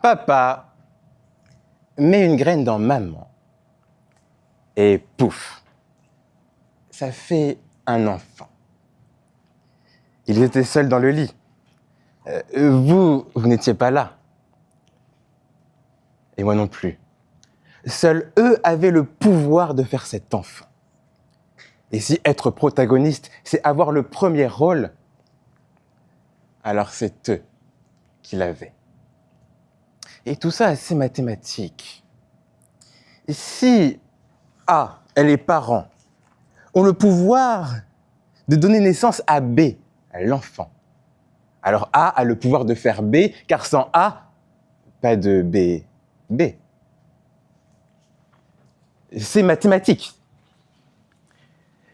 Papa met une graine dans maman et pouf, ça fait un enfant. Ils étaient seuls dans le lit. Vous n'étiez pas là. Et moi non plus. Seuls eux avaient le pouvoir de faire cet enfant. Et si être protagoniste, c'est avoir le premier rôle, alors c'est eux qui l'avaient. Et tout ça, c'est mathématique. Et si A et les parents ont le pouvoir de donner naissance à B, à l'enfant, alors A a le pouvoir de faire B, car sans A, pas de B, B. C'est mathématique.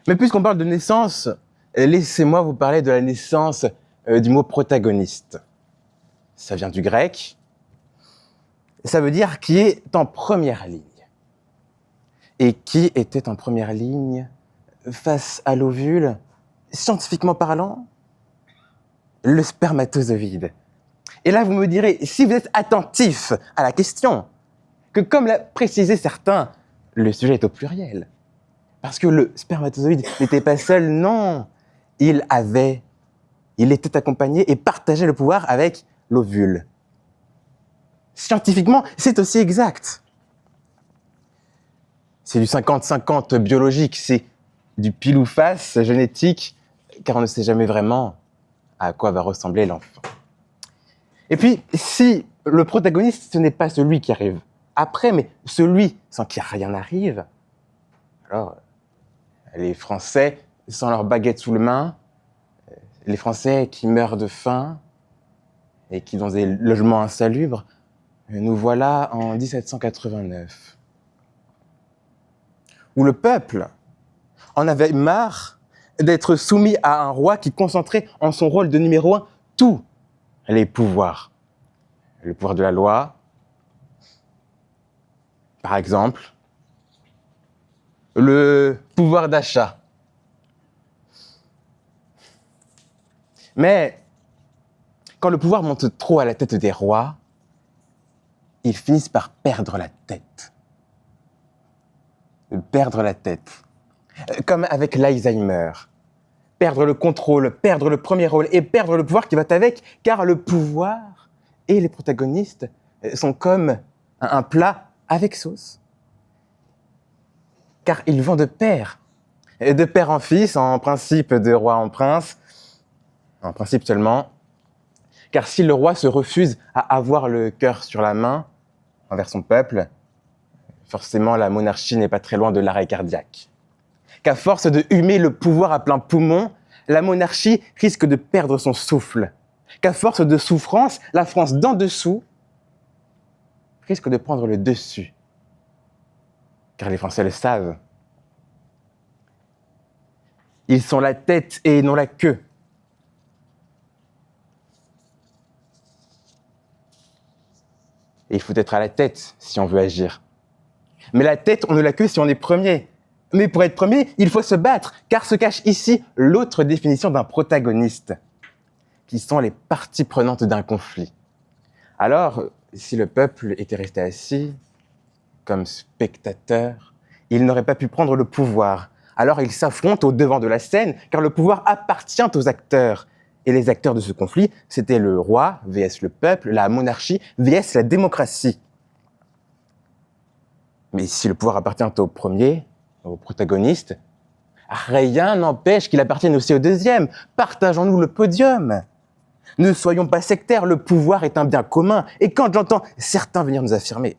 Mais puisqu'on parle de naissance, laissez-moi vous parler de la naissance du mot protagoniste. Ça vient du grec. Ça veut dire qui est en première ligne. Et qui était en première ligne face à l'ovule, scientifiquement parlant? Le spermatozoïde. Et là, vous me direz, si vous êtes attentif à la question, que comme l'a précisé certains, le sujet est au pluriel. Parce que le spermatozoïde n'était pas seul, non. Il était accompagné et partageait le pouvoir avec l'ovule. Scientifiquement, c'est aussi exact. C'est du 50-50 biologique, c'est du pile ou face génétique, car on ne sait jamais vraiment à quoi va ressembler l'enfant. Et puis, si le protagoniste, ce n'est pas celui qui arrive après, mais celui sans qui rien n'arrive, alors les Français sans leur baguette sous la main, les Français qui meurent de faim et qui dans des logements insalubres, nous voilà en 1789. Où le peuple en avait marre d'être soumis à un roi qui concentrait en son rôle de numéro 1 tous les pouvoirs. Le pouvoir de la loi, par exemple, le pouvoir d'achat. Mais quand le pouvoir monte trop à la tête des rois, ils finissent par perdre la tête. Perdre la tête. Comme avec l'Alzheimer. Perdre le contrôle, perdre le premier rôle et perdre le pouvoir qui va avec, car le pouvoir et les protagonistes sont comme un plat avec sauce. Car ils vont de père en fils, en principe de roi en prince, en principe seulement. Car si le roi se refuse à avoir le cœur sur la main envers son peuple, forcément la monarchie n'est pas très loin de l'arrêt cardiaque. Qu'à force de humer le pouvoir à plein poumon, la monarchie risque de perdre son souffle. Qu'à force de souffrance, la France d'en dessous risque de prendre le dessus. Car les Français le savent. Ils sont la tête et non la queue. Et il faut être à la tête si on veut agir. Mais la tête, on ne l'a que si on est premier. Mais pour être premier, il faut se battre, car se cache ici l'autre définition d'un protagoniste, qui sont les parties prenantes d'un conflit. Alors, si le peuple était resté assis, comme spectateur, il n'aurait pas pu prendre le pouvoir. Alors ils s'affrontent au devant de la scène, car le pouvoir appartient aux acteurs. Et les acteurs de ce conflit, c'était le roi, vs le peuple, la monarchie, vs la démocratie. Mais si le pouvoir appartient au premier, au protagoniste, rien n'empêche qu'il appartienne aussi au deuxième. Partageons-nous le podium. Ne soyons pas sectaires, le pouvoir est un bien commun. Et quand j'entends certains venir nous affirmer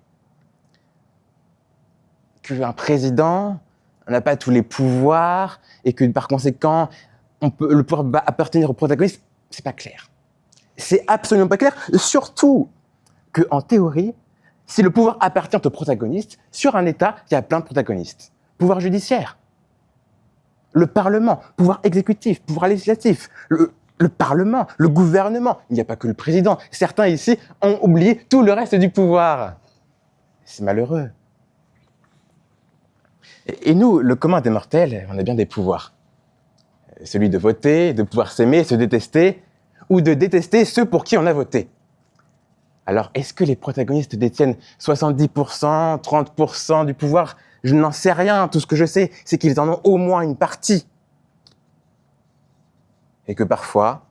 qu'un président n'a pas tous les pouvoirs et que par conséquent, le pouvoir va appartenir au protagoniste, c'est pas clair. C'est absolument pas clair, surtout qu'en théorie, si le pouvoir appartient au protagoniste, sur un État, il y a plein de protagonistes. Pouvoir judiciaire, le Parlement, pouvoir exécutif, pouvoir législatif, le Parlement, le gouvernement. Il n'y a pas que le président. Certains ici ont oublié tout le reste du pouvoir. C'est malheureux. Et nous, le commun des mortels, on a bien des pouvoirs. Celui de voter, de pouvoir s'aimer, se détester, ou de détester ceux pour qui on a voté. Alors, est-ce que les protagonistes détiennent 70%, 30% du pouvoir? Je n'en sais rien. Tout ce que je sais, c'est qu'ils en ont au moins une partie. Et que parfois,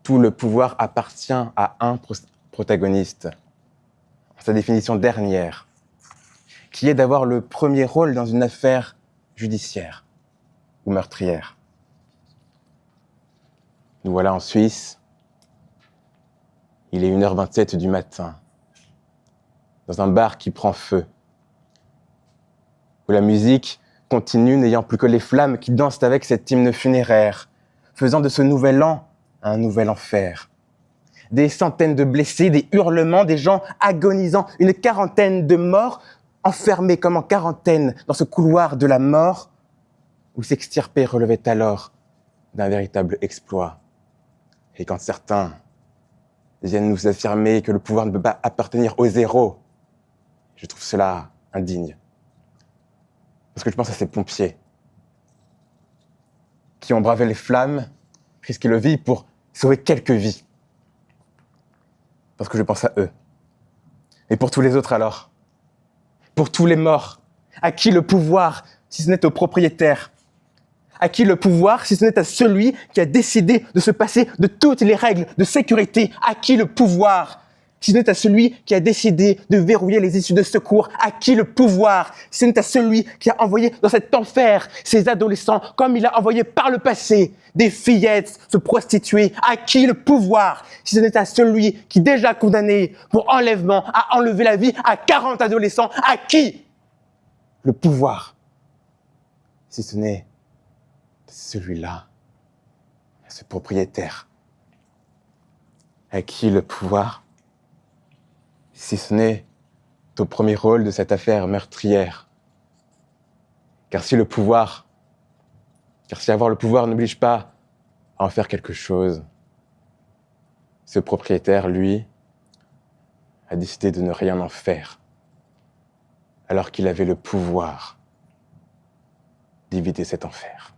tout le pouvoir appartient à un protagoniste, sa définition dernière, qui est d'avoir le premier rôle dans une affaire judiciaire ou meurtrière. Nous voilà en Suisse, il est 1h27 du matin, dans un bar qui prend feu, où la musique continue n'ayant plus que les flammes qui dansent avec cet hymne funéraire, faisant de ce nouvel an un nouvel enfer. Des centaines de blessés, des hurlements, des gens agonisant, une quarantaine de morts, enfermés comme en quarantaine dans ce couloir de la mort, où s'extirper relevait alors d'un véritable exploit. Et quand certains viennent nous affirmer que le pouvoir ne peut pas appartenir aux héros, je trouve cela indigne. Parce que je pense à ces pompiers qui ont bravé les flammes, risqué leur vie pour sauver quelques vies. Parce que je pense à eux. Et pour tous les autres alors? Pour tous les morts? À qui le pouvoir, si ce n'est aux propriétaires? À qui le pouvoir, si ce n'est à celui qui a décidé de se passer de toutes les règles de sécurité? À qui le pouvoir, si ce n'est à celui qui a décidé de verrouiller les issues de secours? À qui le pouvoir, si ce n'est à celui qui a envoyé dans cet enfer ces adolescents, comme il a envoyé par le passé des fillettes se prostituer? À qui le pouvoir, si ce n'est à celui qui, déjà condamné pour enlèvement, a enlevé la vie à 40 adolescents? À qui le pouvoir, si ce n'est celui-là, ce propriétaire? À qui le pouvoir, si ce n'est au premier rôle de cette affaire meurtrière? Car si avoir le pouvoir n'oblige pas à en faire quelque chose, ce propriétaire, lui, a décidé de ne rien en faire, alors qu'il avait le pouvoir d'éviter cet enfer.